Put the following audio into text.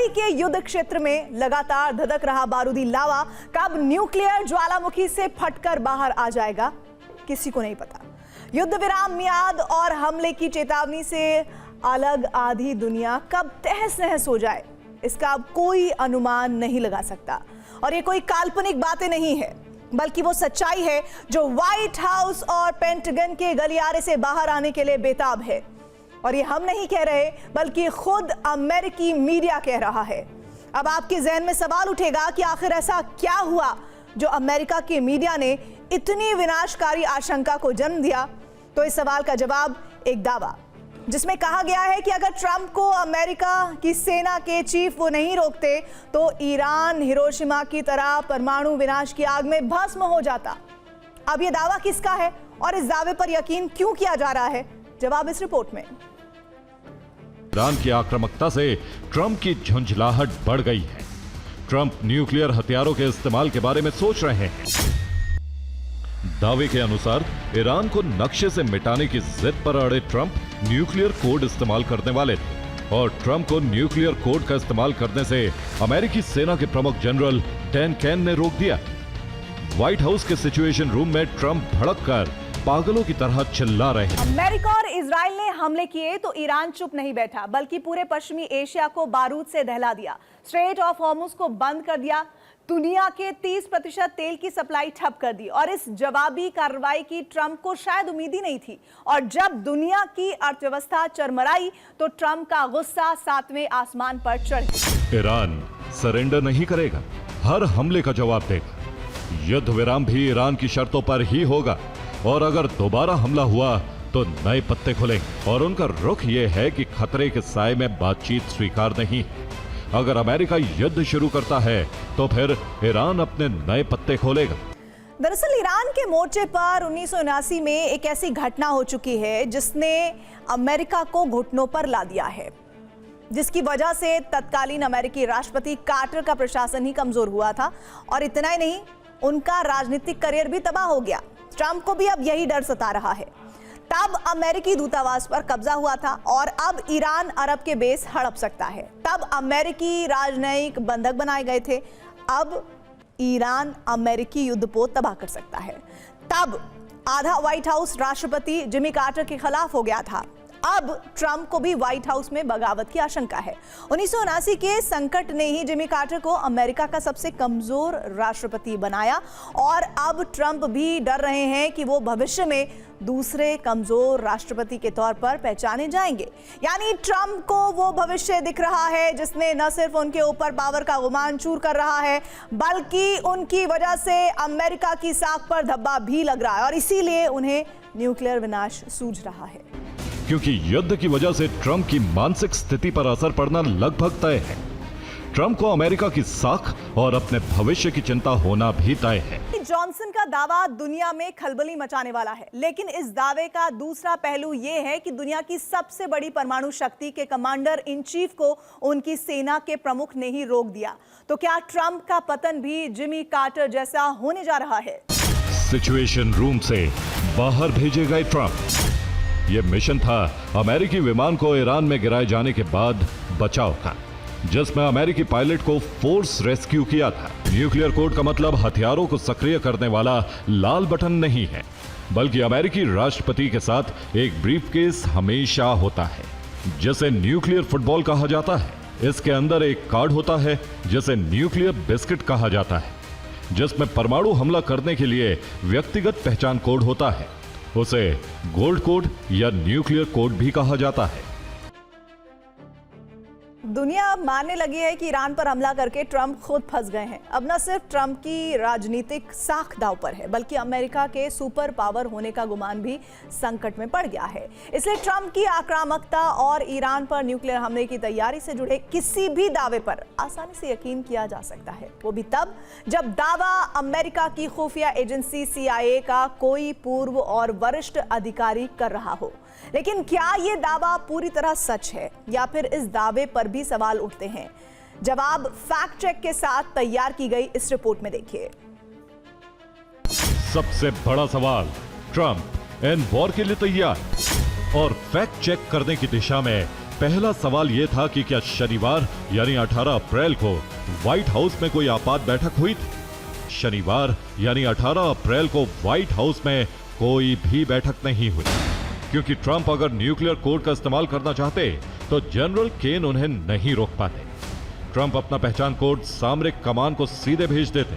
खाड़ी के युद्ध क्षेत्र में लगातार धधक रहा बारूदी लावा कब न्यूक्लियर ज्वालामुखी से फटकर बाहर आ जाएगा, किसी को नहीं पता। युद्ध विराम मियाद और हमले की चेतावनी से अलग आधी दुनिया कब तहस नहस हो जाए, इसका अब कोई अनुमान नहीं लगा सकता। और ये कोई काल्पनिक बातें नहीं है, बल्कि वो सच्चाई है जो व्हाइट हाउस और पेंटागन के गलियारे से बाहर आने के लिए बेताब है। और ये हम नहीं कह रहे, बल्कि खुद अमेरिकी मीडिया कह रहा है। अब आपके जहन में सवाल उठेगा कि आखिर ऐसा क्या हुआ जो अमेरिका के मीडिया ने इतनी विनाशकारी आशंका को जन्म दिया। तो इस सवाल का जवाब एक दावा जिसमें कहा गया है कि अगर ट्रंप को अमेरिका की सेना के चीफ वो नहीं रोकते तो ईरान हिरोशिमा की तरह परमाणु विनाश की आग में भस्म हो जाता। अब ये दावा किसका है और इस दावे पर यकीन क्यों किया जा रहा है, जवाब इस रिपोर्ट में। ईरान की आक्रामकता से ट्रंप की झुंझलाहट बढ़ गई है। ट्रंप न्यूक्लियर हथियारों के इस्तेमाल के बारे में सोच रहे हैं। दावे के अनुसार ईरान को नक्शे से मिटाने की जिद पर अड़े ट्रंप न्यूक्लियर कोड इस्तेमाल करने वाले थे और ट्रंप को न्यूक्लियर कोड का इस्तेमाल करने से अमेरिकी सेना के प्रमुख जनरल डैन कैन ने रोक दिया। व्हाइट हाउस के सिचुएशन रूम में ट्रंप भड़ककर पागलों की तरह चिल्ला रहे हैं। अमेरिका और इजराइल ने हमले किए तो ईरान चुप नहीं बैठा, बल्कि पूरे पश्चिमी एशिया को बारूद से दहला दिया। स्ट्रेट ऑफ हॉर्मुज को बंद कर दिया, दुनिया के 30% तेल की सप्लाई ठप कर दी। और इस जवाबी कार्रवाई की ट्रंप को शायद उम्मीद ही नहीं थी। और जब दुनिया की अर्थव्यवस्था चरमराई तो ट्रंप का गुस्सा 7वें आसमान पर चढ़ गया। ईरान सरेंडर नहीं करेगा, हर हमले का जवाब देगा। युद्ध विराम भी ईरान की शर्तों पर ही होगा और अगर दोबारा हमला हुआ तो नए पत्ते खुलेंगे। और उनका रुख यह है कि खतरे के साए में बातचीत स्वीकार नहीं है। अगर अमेरिका युद्ध शुरू करता है तो फिर ईरान अपने नए पत्ते खोलेगा। दरअसल ईरान के मोर्चे पर 1979 में एक ऐसी घटना हो चुकी है जिसने अमेरिका को घुटनों पर ला दिया है, जिसकी वजह से तत्कालीन अमेरिकी राष्ट्रपति कार्टर का प्रशासन ही कमजोर हुआ था। और इतना ही नहीं, उनका राजनीतिक करियर भी तबाह हो गया। ट्रंप को भी अब यही डर सता रहा है। तब अमेरिकी दूतावास पर कब्जा हुआ था और अब ईरान अरब के बेस हड़प सकता है। तब अमेरिकी राजनयिक बंधक बनाए गए थे, अब ईरान अमेरिकी युद्धपोत तबाह कर सकता है। तब आधा व्हाइट हाउस राष्ट्रपति जिमी कार्टर के खिलाफ हो गया था, अब ट्रंप को भी व्हाइट हाउस में बगावत की आशंका है। 1979 के संकट ने ही जिमी कार्टर को अमेरिका का सबसे कमजोर राष्ट्रपति बनाया और अब ट्रंप भी डर रहे हैं कि वो भविष्य में दूसरे कमजोर राष्ट्रपति के तौर पर पहचाने जाएंगे। यानी ट्रंप को वो भविष्य दिख रहा है जिसने न सिर्फ उनके ऊपर पावर का गुमान चूर कर रहा है, बल्कि उनकी वजह से अमेरिका की साख पर धब्बा भी लग रहा है और इसीलिए उन्हें न्यूक्लियर विनाश सूझ रहा है। क्योंकि युद्ध की वजह से ट्रंप की मानसिक स्थिति पर असर पड़ना लगभग तय है। ट्रंप को अमेरिका की साख और अपने भविष्य की चिंता होना भी तय है। जॉनसन का दावा दुनिया में खलबली मचाने वाला है, लेकिन इस दावे का दूसरा पहलू यह है कि दुनिया की सबसे बड़ी परमाणु शक्ति के कमांडर इन चीफ को उनकी सेना के प्रमुख ने ही रोक दिया। तो क्या ट्रंप का पतन भी जिमी कार्टर जैसा होने जा रहा है? सिचुएशन रूम से बाहर भेजे गए ट्रंप। यह मिशन था अमेरिकी विमान को ईरान में गिराए जाने के बाद बचाव का, जिसमें अमेरिकी पायलट को फोर्स रेस्क्यू किया था। न्यूक्लियर कोड का मतलब हथियारों को सक्रिय करने वाला लाल बटन नहीं है, बल्कि अमेरिकी राष्ट्रपति के साथ एक ब्रीफकेस हमेशा होता है, जिसे न्यूक्लियर फुटबॉल कहा जाता है। इसके अंदर एक कार्ड होता है जिसे न्यूक्लियर बिस्किट कहा जाता है, जिसमें परमाणु हमला करने के लिए व्यक्तिगत पहचान कोड होता है। उसे गोल्ड कोड या न्यूक्लियर कोड भी कहा जाता है। दुनिया अब मानने लगी है कि ईरान पर हमला करके ट्रंप खुद फंस गए हैं। अब न सिर्फ ट्रंप की राजनीतिक साख दांव पर है, बल्कि अमेरिका के सुपर पावर होने का गुमान भी संकट में पड़ गया है। इसलिए ट्रंप की आक्रामकता और ईरान पर न्यूक्लियर हमले की तैयारी से जुड़े किसी भी दावे पर आसानी से यकीन किया जा सकता है, वो भी तब जब दावा अमेरिका की खुफिया एजेंसी CIA का कोई पूर्व और वरिष्ठ अधिकारी कर रहा हो। लेकिन क्या यह दावा पूरी तरह सच है या फिर इस दावे पर भी सवाल उठते हैं? जवाब फैक्ट चेक के साथ तैयार की गई इस रिपोर्ट में देखिए। सबसे बड़ा सवाल, ट्रंप एंड वॉर के लिए तैयार और फैक्ट चेक करने की दिशा में पहला सवाल यह था कि क्या शनिवार यानी 18 अप्रैल को व्हाइट हाउस में कोई आपात बैठक हुई थी। शनिवार यानी 18 अप्रैल को व्हाइट हाउस में कोई भी बैठक नहीं हुई, क्योंकि ट्रंप अगर न्यूक्लियर कोड का इस्तेमाल करना चाहते तो जनरल केन उन्हें नहीं रोक पाते। ट्रंप अपना पहचान कोड सामरिक कमान को सीधे भेज देते।